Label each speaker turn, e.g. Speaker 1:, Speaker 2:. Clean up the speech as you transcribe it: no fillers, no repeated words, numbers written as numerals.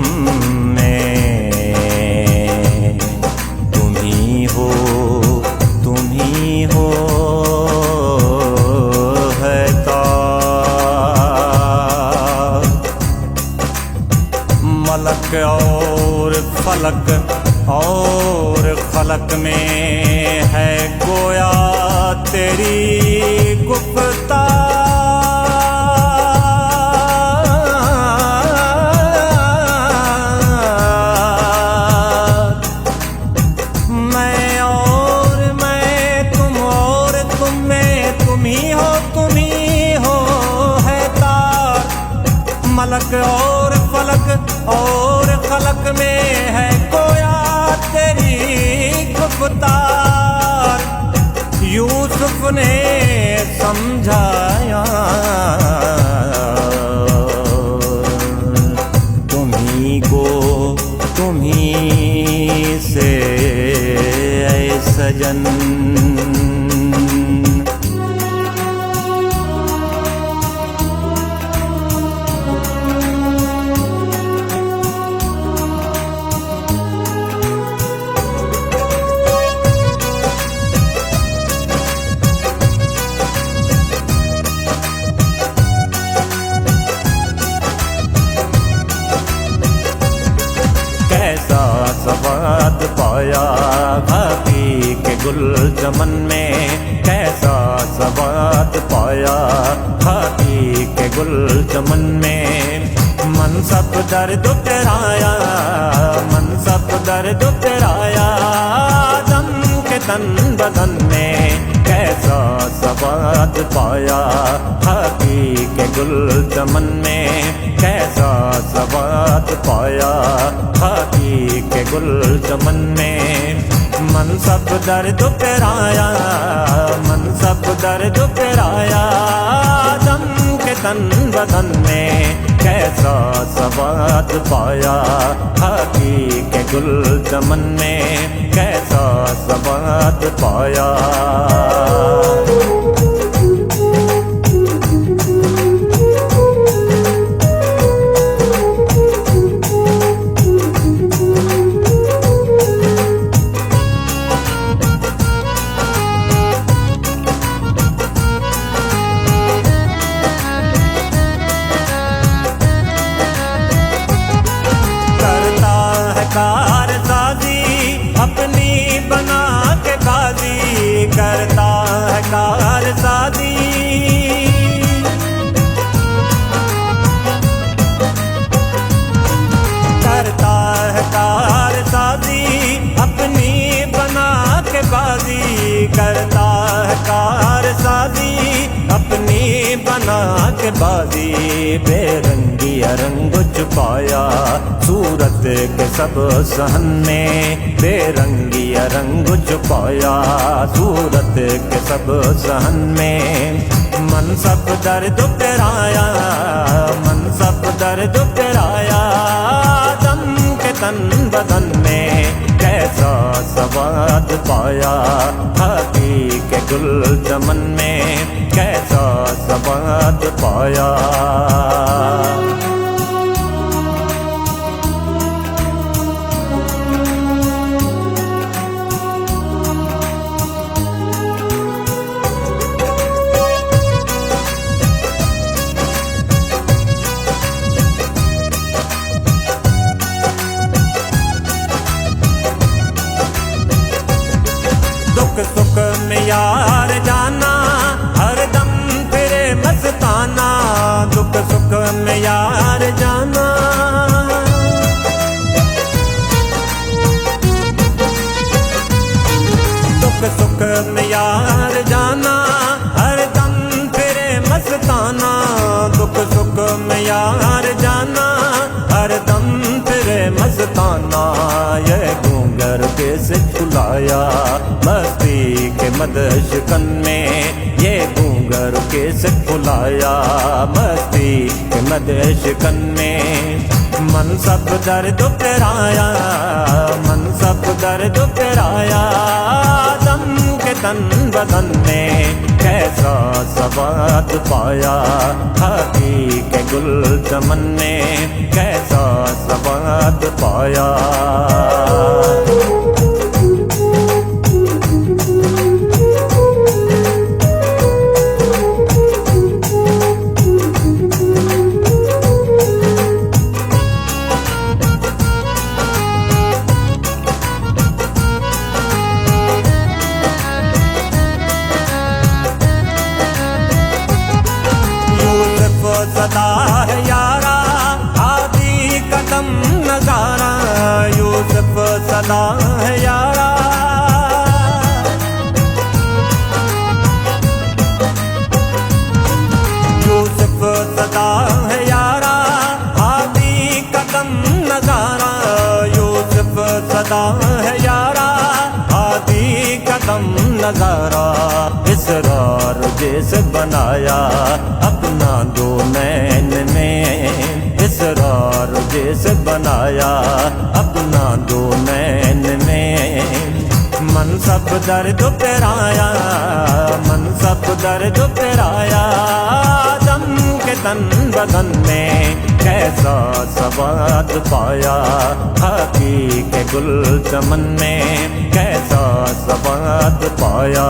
Speaker 1: में तुम ही हो है तार। मलक और फलक और खलक में है गोया तेरी गुफ्तार। मैं और मैं तुम और तुम में तुम ही हो है तार। मलक और फलक और खलक में है गोया तेरी गुफ्तार। यूसुफ ने समझाया तुम ही से ऐ सजन। कैसा स्वाद पाया घाटी के गुल चमन में, कैसा स्वाद पाया घाटी के गुल चमन में। मन सब दर्द तेराया, मन सब दर्द तेराया दम के तन बदन में। कैसा स्वाद पाया घाटी के गुल चमन में, कैसा स्वाद पाया घाटी के गुल चमन में। मन सब दर्द तेराया, मन सब दर्द तेराया दम के तन बदन में। कैसा स्वाद पाया घाटी के गुल चमन में, कैसा स्वाद पाया। कारसाजी अपनी बना के गाजी, करता है कारसाजी। करता है कारसाजी अपनी बना के बाजी, करता है कारसाजी अपनी बना के बाजी। बेरंगी रंग छुपाया सूरत के सब सहन में, बेरंगी रंग छुपाया सूरत के सब सहन में। मन सब दर्द तेराया, मन सब दर्द तेराया दम के तन बदन में। कैसा स्वाद पाया घाटी के गुल चमन में, कैसा स्वाद पाया। सुख में यार जाना हरदम फिरे मस्ताना, दुख सुख में यार जाना। दुख सुख में यार जाना हरदम फिरे मस्ताना, दुख सुख में यार जाना हरदम फिरे मस्ताना। ये घूंगर कैसे छुलाया मस्ती के मदशकन में, ये घूंगर कैसे फुलाया मस्ती के मदशकन में। मन सब दर्द तेराया, मन सब दर्द तेराया दम के तन बदन में। कैसा स्वाद पाया घाटी के गुल चमन में, कैसा स्वाद स्वाद पाया। यूसुफ सदा है यारा, आदि कदम नजारा। यूसुफ सदा है यारा, यूसुफ सदा है यारा, आदि कदम नजारा। यूसुफ सदा है यारा, आदि कदम नजारा। इसरार जैसे बनाया अपना दो नैन में, इसरार जैसे बनाया अपना दो नैन में। मन सब दर्द पिराया, मन सब दर्द पिराया। दम के तन बदन में कैसा स्वाद पाया, खाकी के गुल चमन में कैसा स्वाद पाया।